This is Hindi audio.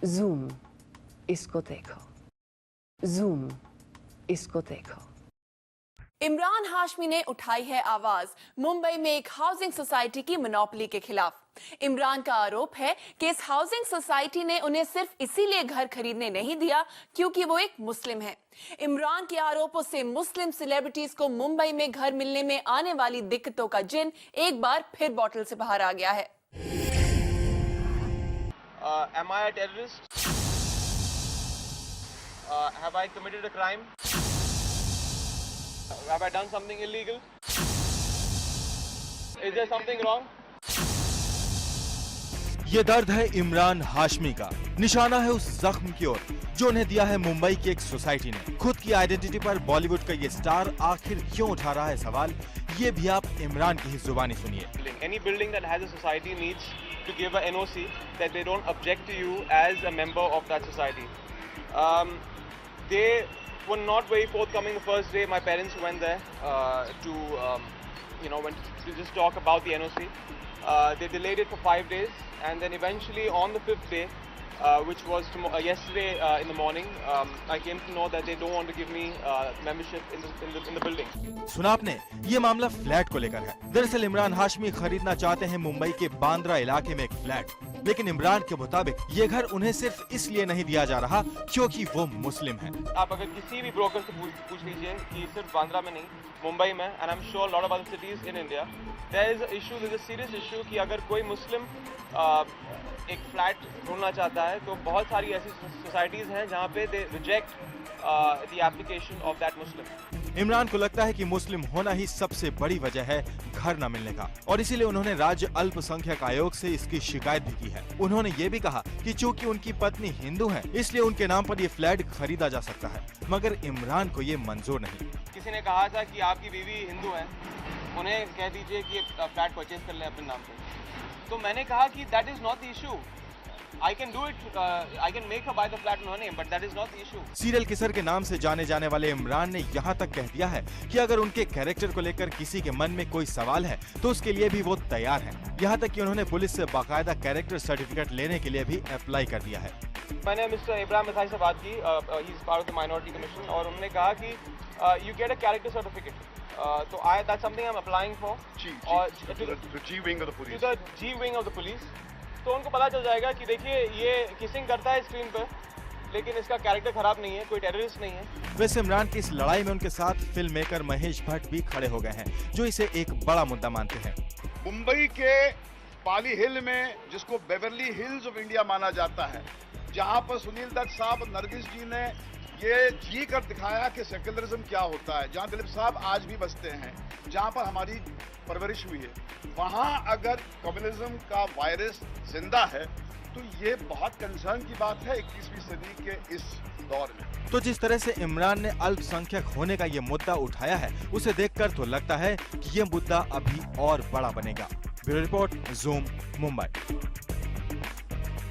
Zoom, इसको देखो। Zoom, इसको देखो। इमरान हाशमी ने उठाई है आवाज मुंबई में एक हाउसिंग सोसाइटी की मोनोपोली के खिलाफ। इमरान का आरोप है कि इस हाउसिंग सोसाइटी ने उन्हें सिर्फ इसीलिए घर खरीदने नहीं दिया क्योंकि वो एक मुस्लिम है। इमरान के आरोपों से मुस्लिम सेलिब्रिटीज को मुंबई में घर मिलने में आने वाली दिक्कतों का जिन एक बार फिर बॉटल से बाहर आ गया है। Am I a terrorist? Have I committed a crime? Have I done something illegal? Is there something wrong? ये दर्द है इमरान हाशमी का। निशाना है उस जख्म की ओर जो उन्हें दिया है मुंबई की एक सोसाइटी ने। खुद की आइडेंटिटी पर बॉलीवुड का ये स्टार आखिर क्यों उठा रहा है सवाल, ये भी आप इमरान की ही जुबानी सुनिए। Any building that has a society needs to give a NOC that they don't object to you as a member of that society. They were not very forthcoming the first day. My parents went there to just talk about the NOC. They delayed it for 5 days, and then eventually on the 5th day, which was yesterday in the morning, I came to know that they don't want to give me membership in the building. सुना आपने, ये मामला फ्लैट को लेकर है। दरअसल इमरान हाशमी खरीदना चाहते हैं मुंबई के बांद्रा इलाके में एक फ्लैट, लेकिन इमरान के मुताबिक ये घर उन्हें सिर्फ इसलिए नहीं दिया जा रहा क्योंकि वो मुस्लिम हैं। आप अगर किसी भी ब्रोकर से पूछ लीजिए कि सिर्फ बांद्रा में नहीं, मुंबई में, and I am sure lot of other cities in India, there is a serious issue कि अगर कोई मुस्लिम एक फ्लैट ढूंढना चाहता है तो बहुत सारी ऐसी सोसाइटीज हैं जहां पे दे reject the application of that Muslim. Imran को लगता है कि मुस्लिम होना ही सबसे बड़ी वजह है घर न मिलने का, और इसीलिए उन्होंने राज्य अल्पसंख्यक आयोग से इसकी शिकायत भी की है। उन्होंने ये भी कहा कि चूंकि उनकी पत्नी हिंदू है, इसलिए उनके नाम पर ये फ्लैट खरीदा जा सकता है, मगर इमरान को ये मंजूर नहीं। किसी ने कहा था कि आपकी बीवी हिंदू है, उन्हें कह दीजिए कि फ्लैट परचेज कर लें अपने नाम पे। तो मैंने कहा कि that is not the issue. I can do it. I can make her buy the flat in her name, but that is not the issue. Serial killer के नाम से जाने जाने वाले इमरान ने यहाँ तक कह दिया है कि अगर उनके कैरेक्टर को लेकर किसी के मन में कोई सवाल है तो उसके लिए भी वो तैयार हैं। यहाँ तक कि उन्होंने पुलिस से बाकायदा कैरेक्टर सर्टिफिकेट लेने के लिए भी अप्लाई कर दिया है। मैंने मिस्टर इब्राहिम मिथाई से बात की, he is part of the minority commission, और उन्होंने कहा कि you get a character certificate, तो that's something I am applying for to the G wing of the police. तो उनको पता चल जाएगा कि देखिए ये किसिंग करता है स्क्रीन पर, लेकिन इसका कैरेक्टर खराब नहीं है, कोई टेररिस्ट नहीं है। वैसे इमरान की इस लड़ाई में उनके साथ फिल्म मेकर महेश भट्ट भी खड़े हो गए हैं, जो इसे एक बड़ा मुद्दा मानते हैं। मुंबई के पाली हिल में, जिसको बेवरली हिल्स ऑफ इंडिया माना जाता है, जहां पर सुनील दत्त साहब, नरगिस जी ने ये जी कर दिखाया कि सेक्युलरिज्म क्या होता है, जहां दिलीप साहब आज भी बसते हैं, जहां पर हमारी परवरिश हुई है, वहां अगर कम्युनिज्म का वायरस जिंदा है तो ये बहुत कंसर्न की बात है 21वीं सदी के इस दौर में। तो जिस तरह से इमरान ने अल्पसंख्यक होने का ये मुद्दा उठाया है, उसे देखकर तो लगता है कि ये मुद्दा अभी और बड़ा बनेगा। Bureau report, zoom, Mumbai.